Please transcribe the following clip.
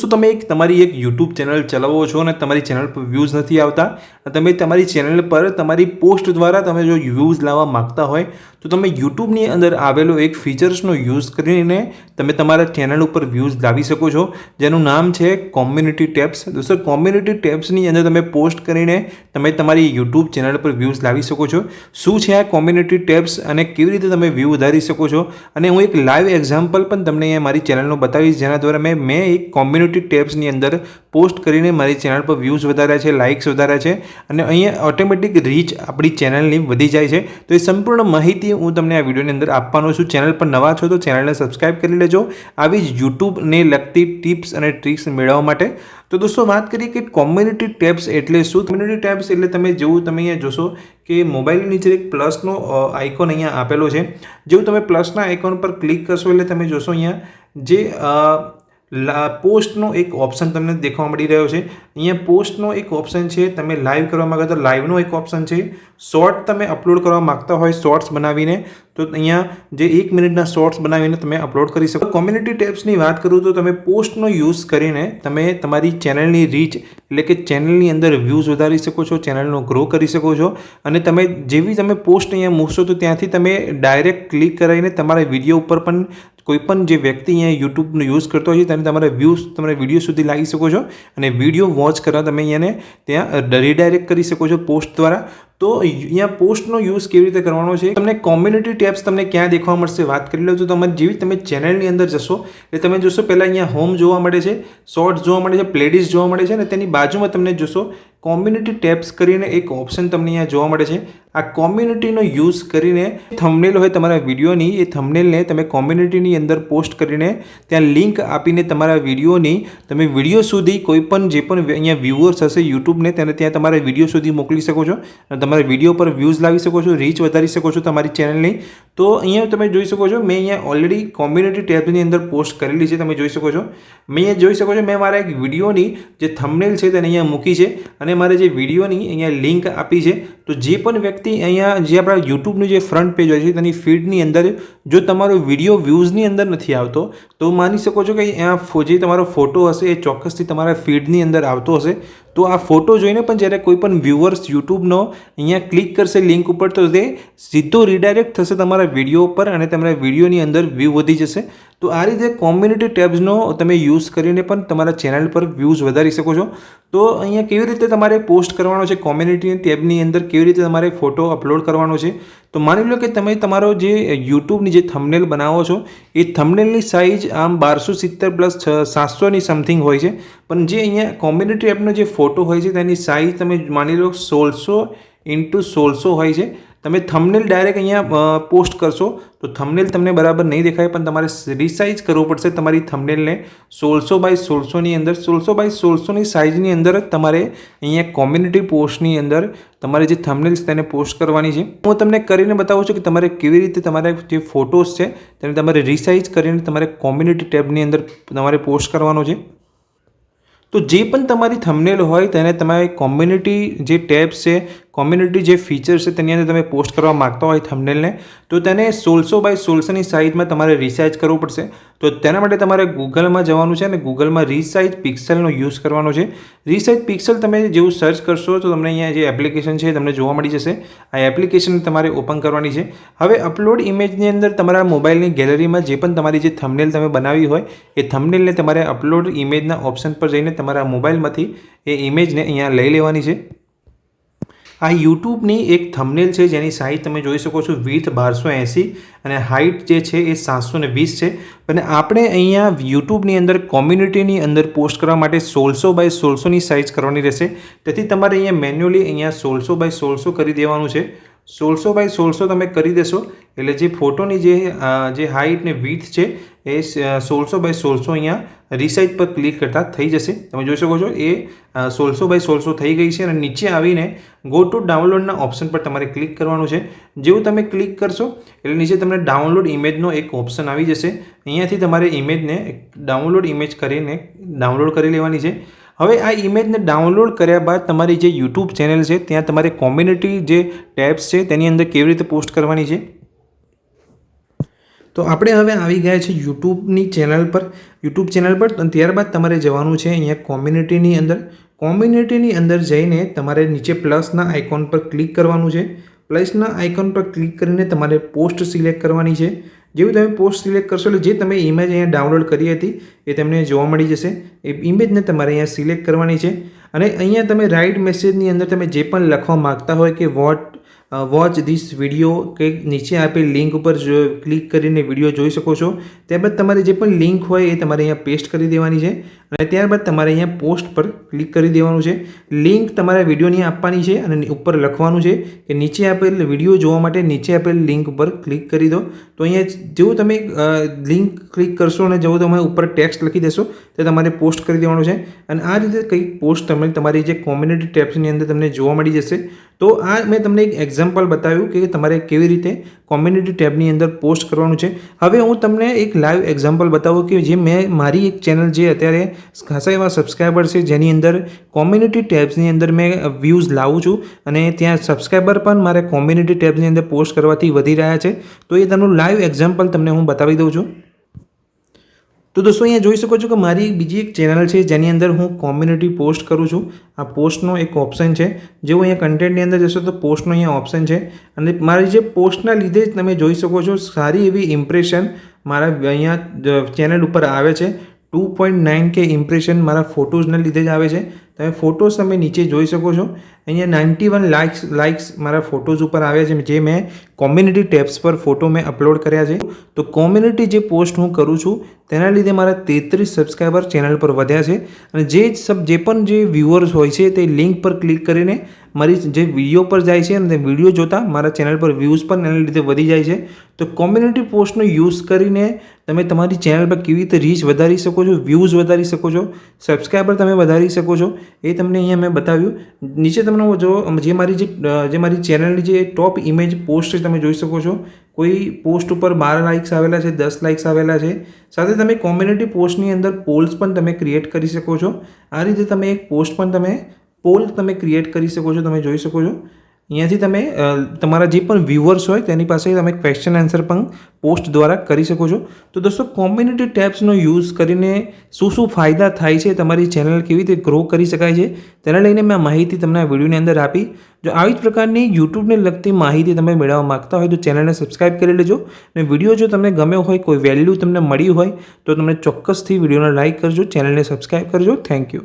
શું તમે તમારી એક યુટ્યુબ ચેનલ ચલાવો છો અને તમારી ચેનલ પર વ્યૂઝ નથી આવતા, તમે તમારી ચેનલ પર તમારી પોસ્ટ દ્વારા તમે જો વ્યૂઝ લાવવા માગતા હોય તો તમે યુટ્યુબની અંદર આવેલો એક ફીચર્સનો યુઝ કરીને તમે તમારા ચેનલ ઉપર વ્યૂઝ લાવી શકો છો, જેનું નામ છે કોમ્યુનિટી ટેબ્સ. દોસ્તો, કોમ્યુનિટી ટેબ્સની અંદર તમે પોસ્ટ કરીને તમે તમારી યુટ્યુબ ચેનલ પર વ્યૂઝ લાવી શકો છો. શું છે આ કોમ્યુનિટી ટેબ્સ અને કેવી રીતે તમે વ્યૂ વધારી શકો છો, અને હું એક લાઈવ એક્ઝામ્પલ પણ તમને અહીંયા મારી ચેનલનો બતાવીશ, જેના દ્વારા મેં એક કોમ્યુનિટી ટેબ્સની અંદર પોસ્ટ કરીને મારી ચેનલ પર વ્યૂઝ વધાર્યા છે, લાઇક્સ વધાર્યા છે, અને અહીંયા ઓટોમેટિક રીચ આપણી ચેનલની વધી જાય છે. તો એ સંપૂર્ણ માહિતી હું તમને આ વિડીયોની અંદર આપવાનો છું. ચેનલ પર નવા છો તો ચેનલને સબસ્ક્રાઈબ કરી લેજો આવી જ યુટ્યુબને લગતી ટિપ્સ અને ટ્રિક્સ મેળવવા માટે. તો દોસ્તો, વાત કરીએ કે કોમ્યુનિટી ટેબ્સ એટલે શું. કોમ્યુનિટી ટેબ્સ એટલે તમે અહીંયા જોશો કે મોબાઈલની નીચે એક પ્લસનો આઇકોન અહીંયા આપેલો છે. જેવું તમે પ્લસના આઇકોન પર ક્લિક કરશો એટલે તમે જોશો અહીંયા જે પોસ્ટનો એક ઓપ્શન તમને દેખવા મળી રહ્યો છે. અહીંયા પોસ્ટનો એક ઓપ્શન છે, તમે લાઈવ કરવા માગો તો લાઈવનો એક ઓપ્શન છે, શોર્ટ તમે અપલોડ કરવા માગતા હોય શોર્ટ્સ બનાવીને તો અહીંયા જે 1 મિનિટના શોર્ટ્સ બનાવીને તમે અપલોડ કરી શકો. કોમ્યુનિટી ટેબ્સની વાત કરું તો તમે પોસ્ટનો યુઝ કરીને તમે તમારી ચેનલની રીચ એટલે કે ચેનલની અંદર વ્યૂઝ વધારી શકો છો, ચેનલનો ગ્રો કરી શકો છો, અને તમે જેવી તમે પોસ્ટ અહીંયા મૂકશો તો ત્યાંથી તમે ડાયરેક્ટ ક્લિક કરાવીને તમારા વિડીયો ઉપર પણ કોઈપણ જે વ્યક્તિ અહીંયા યુટ્યુબનો યુઝ કરતો હોય છે તેને તમારા વ્યૂઝ તમારા વિડીયો સુધી લાવી શકો છો, અને વિડીયો વોચ કરવા તમે અહીંયાને ત્યાં રીડાયરેક્ટ કરી શકો છો પોસ્ટ દ્વારા. તો અહીંયા પોસ્ટનો યુઝ કેવી રીતે કરવાનો છે, તમને કોમ્યુનિટી ટેબ્સ તમને ક્યાં દેખવા મળશે વાત કરી લો. તો તમારી જેવી તમે ચેનલની અંદર જશો એટલે તમે જોશો પહેલાં અહીંયા હોમ જોવા મળે છે, શોર્ટ્સ જોવા મળે છે, પ્લેલિસ્ટ જોવા મળે છે, અને તેની બાજુમાં તમને જોશો કોમ્યુનિટી ટેબ્સ કરીને એક ઓપ્શન તમને અહીંયા જોવા મળે છે. આ કોમ્યુનિટીનો યુઝ કરીને થંબનેલ હોય તમારા વિડીયોની, એ થંબનેલને તમે કોમ્યુનિટીની અંદર પોસ્ટ કરીને ત્યાં લિંક આપીને તમારા વિડીયોની તમે વિડીયો સુધી કોઈપણ જે પણ અહીંયા વ્યૂઅર્સ હશે યુટ્યુબને તેને ત્યાં તમારા વિડીયો સુધી મોકલી શકો છો, અને તમારા વિડીયો પર વ્યૂઝ લાવી શકો છો, રીચ વધારી શકો છો તમારી ચેનલની. તો અહીંયા તમે જોઈ શકો છો મેં અહીંયા ઓલરેડી કોમ્યુનિટી ટેબ્સની અંદર પોસ્ટ કરેલી છે, તમે જોઈ શકો છો. મેં અહીંયા જોઈ શકો છો મેં મારા એક વિડીયોની જે થંબનેલ છે તેને અહીંયા મૂકી છે, અને મારે જે વિડીયોની અહીંયા લિંક આપી છે. તો જે પણ વ્યક્તિ અહીંયા જે આપણા યુટ્યુબનું જે ફ્રન્ટ પેજ હોય છે તેની ફીડની અંદર જો તમારો વિડીયો વ્યૂઝની અંદર નથી આવતો તો માની શકો છો કે અહીંયા જે તમારો ફોટો હશે એ ચોક્કસથી તમારા ફીડની અંદર આવતો હશે. તો આ ફોટો જોઈને પણ જ્યારે કોઈ પણ વ્યૂઅર્સ યુટ્યુબનો અહીંયા ક્લિક કરશે લિંક ઉપર તો તે સીધો રીડાયરેક્ટ થશે તમારા વિડીયો ઉપર, અને તમારા વિડીયોની અંદર વ્યૂ વધી જશે. તો આ રીતે કોમ્યુનિટી ટેબ્સનો તમે યુઝ કરીને પણ તમારા ચેનલ પર વ્યૂઝ વધારી શકો છો. તો અહીંયા કેવી રીતે તમારે પોસ્ટ કરવાનો છે કોમ્યુનિટી ટેબની અંદર, કેવી રીતે તમારે ફોટો અપલોડ કરવાનો છે. તો માની લો કે તમે તમારો જે યુટ્યુબની જે થંબનેલ બનાવો છો એ થંબનેલની સાઇઝ આમ 1270 + 700ની સમથિંગ હોય છે, પણ જે અહીંયા કોમ્યુનિટી ટેબનો જે ફોટો હોય છે તેની સાઇઝ તમે માની લો 1600 × 1600 હોય છે. તમે થંબનેલ ડાયરેક્ટ અહીંયા પોસ્ટ કરશો તો થંબનેલ તમને બરાબર નહીં દેખાય, પણ તમારે રિસાઇઝ કરવો પડશે તમારી થંબનેલને 1600 × 1600ની અંદર. 1600 × 1600ની સાઇઝની અંદર જ તમારે અહીંયા કોમ્યુનિટી પોસ્ટની અંદર તમારે જે થંબનેલ્સ તેને પોસ્ટ કરવાની છે. હું તમને કરીને બતાવું છું કે તમારે કેવી રીતે તમારા જે ફોટોસ છે તેને તમારે રિસાઇઝ કરીને તમારે કોમ્યુનિટી ટેબની અંદર તમારે પોસ્ટ કરવાનો છે. તો જે પણ તમારી થંબનેલ હોય તેને તમારે કોમ્યુનિટી જે ટેબ્સ છે, કોમ્યુનિટી જે ફીચર છે તેની અંદર તમે પોસ્ટ કરવા માગતા હોય થંબનેલને, તો તેને 1600 × 1600ની સાઇઝમાં તમારે રિસાઇઝ કરવું પડશે. તો તેના માટે તમારે ગૂગલમાં જવાનું છે, અને ગૂગલમાં રિસાઇઝ પિક્સેલનો યુઝ કરવાનો છે. રિસાઇઝ પિક્સેલ તમે જેવું સર્ચ કરશો તો તમને અહીંયા જે એપ્લિકેશન છે તમને જોવા મળી જશે. આ એપ્લિકેશન તમારે ઓપન કરવાની છે. હવે અપલોડ ઇમેજની અંદર તમારા મોબાઈલની ગેલેરીમાં જે પણ તમારી જે થંબનેલ તમે બનાવી હોય એ થંબનેલને તમારે અપલોડ ઇમેજના ઓપ્શન પર જઈને તમારા મોબાઈલમાંથી એ ઇમેજને અહીંયા લઈ લેવાની છે. આ યુટ્યુબની એક થંબનેલ છે જેની સાઇઝ તમે જોઈ શકો છો વિડ્થ 1280 અને હાઇટ જે છે એ 720 છે. અને આપણે અહીંયા યુટ્યુબની અંદર કોમ્યુનિટીની અંદર પોસ્ટ કરવા માટે 1600 × 1600ની સાઇઝ કરવાની રહેશે. તેથી તમારે અહીંયા મેન્યુઅલી અહીંયા 1600 × 1600 કરી દેવાનું છે. 1600 × 1600 તમે કરી દેશો એટલે જે ફોટોની જે હાઇટ ને વિડ્થ છે એ 1600 × 1600 અહીંયા રિસાઇઝ પર ક્લિક કરતાં થઈ જશે. તમે જોઈ શકો છો એ 1600 × 1600 થઈ ગઈ છે, અને નીચે આવીને ગો ટુ ડાઉનલોડના ઓપ્શન પર તમારે ક્લિક કરવાનું છે. જેવું તમે ક્લિક કરશો એટલે નીચે તમને ડાઉનલોડ ઇમેજનો એક ઓપ્શન આવી જશે. અહીંયાથી તમારે ઇમેજને ડાઉનલોડ ઇમેજ કરીને ડાઉનલોડ કરી લેવાની છે. હવે આ ઇમેજને ડાઉનલોડ કર્યા બાદ તમારી જે યુટ્યુબ ચેનલ છે ત્યાં તમારે કોમ્યુનિટી જે ટેબ્સ છે તેની અંદર કેવી રીતે પોસ્ટ કરવાની છે. તો આપણે હવે આવી ગયા છે યુટ્યુબની ચેનલ પર અને ત્યારબાદ તમારે જવાનું છે અહીંયા કોમ્યુનિટીની અંદર જઈને તમારે નીચે પ્લસના આઇકોન પર ક્લિક કરવાનું છે. પ્લસના આઇકોન પર ક્લિક કરીને તમારે પોસ્ટ સિલેક્ટ કરવાની છે. જેવું તમે પોસ્ટ સિલેક્ટ કરશો એટલે જે તમે ઇમેજ અહીંયા ડાઉનલોડ કરી હતી એ તમને જોવા મળી જશે. એ ઇમેજને તમારે અહીંયા સિલેક્ટ કરવાની છે અને અહીંયા તમે રાઇટ મેસેજની અંદર તમે જે પણ લખવા માગતા હોય કે વોચ ધીસ વિડીયો કે નીચે આપેલ લિંક ઉપર ક્લિક કરીને વિડીયો જોઈ શકો છો. ત્યારબાદ તમારે જે પણ લિંક હોય એ તમારે અહીંયા પેસ્ટ કરી દેવાની છે અને ત્યારબાદ તમારે અહીંયા પોસ્ટ પર ક્લિક કરી દેવાનું છે. લિંક તમારા વિડીયોની આપવાની છે અને ઉપર લખવાનું છે કે નીચે આપેલ વિડીયો જોવા માટે નીચે આપેલ લિંક ઉપર ક્લિક કરી દો. તો અહીંયા જેવું તમે લિંક ક્લિક કરશો અને જેવું તમે ઉપર ટેક્સ્ટ લખી દેશો તે તમારે પોસ્ટ કરી દેવાનું છે અને આ રીતે કંઈક પોસ્ટ તમારી જે કોમ્યુનિટી ટેબ્સની અંદર તમને જોવા મળી જશે. તો આ મેં તમને એક એક્ઝામ્પલ બતાવ્યું કે તમારે કેવી રીતે કોમ્યુનિટી ટેબની અંદર પોસ્ટ કરવાનું છે. હવે હું તમને એક લાઈવ એક્ઝામ્પલ બતાવું કે જે મેં મારી એક ચેનલ જે અત્યારે ખાસા એવા સબસ્ક્રાઈબર છે જેની અંદર કોમ્યુનિટી ટેબ્સની અંદર મેં વ્યૂઝ લાવું છું અને ત્યાં સબસ્ક્રાઈબર પણ મારે કોમ્યુનિટી ટેબ્સની અંદર પોસ્ટ કરવાથી વધી રહ્યા છે. તો એ તેનું લાઈવ એક્ઝામ્પલ તમને હું બતાવી દઉં છું. તો દોસ્તો અહીંયા જોઈ શકો છો કે મારી બીજી એક ચેનલ છે જેની અંદર હું કોમ્યુનિટી પોસ્ટ કરું છું. આ પોસ્ટનો એક ઓપ્શન છે. જેવું અહીંયા કન્ટેન્ટની અંદર જશો તો પોસ્ટનો અહીંયા ઓપ્શન છે અને મારી જે પોસ્ટના લીધે જ તમે જોઈ શકો છો સારી એવી ઇમ્પ્રેશન મારા અહીંયા ચેનલ ઉપર આવે છે. 2.9K ઇમ્પ્રેશન મારા ફોટોઝના લીધે જ આવે છે. તમે ફોટોઝ તમે નીચે જોઈ શકો છો. અહીંયા 91 લાઇક્સ મારા ફોટોઝ ઉપર આવ્યા છે જે મેં કોમ્યુનિટી ટેબ્સ પર ફોટો મેં અપલોડ કર્યા છે. તો કોમ્યુનિટી જે પોસ્ટ હું કરું છું તેના લીધે મારા 33 સબસ્ક્રાઈબર ચેનલ પર વધ્યા છે અને જે પણ જે વ્યુઅર્સ હોય છે તે લિંક પર ક્લિક કરીને મારી જે વિડીયો પર જાય છે અને તે વિડીયો જોતાં મારા ચેનલ પર વ્યૂઝ પણ એના લીધે વધી જાય છે. તો કોમ્યુનિટી પોસ્ટનો યુઝ કરીને તમે તમારી ચેનલ પર કેવી રીતે રીચ વધારી શકો છો, વ્યૂઝ વધારી શકો છો, સબસ્ક્રાઈબર તમે વધારી શકો છો એ તમને અહીંયા મેં બતાવ્યું. નીચે તમને જો જે મારી ચેનલની જે ટોપ ઇમેજ પોસ્ટ છે તમે જોઈ શકો છો. કોઈ પોસ્ટ ઉપર 12 લાઇક્સ આવેલા છે, 10 લાઇક્સ આવેલા છે. સાથે તમે કોમ્યુનિટી પોસ્ટની અંદર પોલ્સ પણ તમે ક્રિએટ કરી શકો છો. આ રીતે તમે એક પોસ્ટ પણ પોલ તમે ક્રિએટ કરી શકો છો. તમે જોઈ શકો છો અહીંયાથી તમે તમારા જે પણ વ્યુઅર્સ હોય તેની પાસે તમે ક્વેશ્ચન આન્સર પણ પોસ્ટ દ્વારા કરી શકો છો. તો દોસ્તો કોમ્યુનિટી ટેબ્સનો યુઝ કરીને શું ફાયદા થાય છે, તમારી ચેનલ કેવી રીતે ગ્રો કરી શકાય છે તેને લઈને મેં માહિતી તમને આ વિડીયોની અંદર આપી. જો આવી જ પ્રકારની યુટ્યુબને લગતી માહિતી તમે મેળવવા માગતા હોય તો ચેનલને સબસ્ક્રાઈબ કરી લેજો અને વિડીયો જો તમને ગમ્યો હોય, કોઈ વેલ્યુ તમને મળી હોય તો તમે ચોક્કસથી વિડીયોને લાઇક કરજો, ચેનલને સબસ્ક્રાઈબ કરજો. Thank you.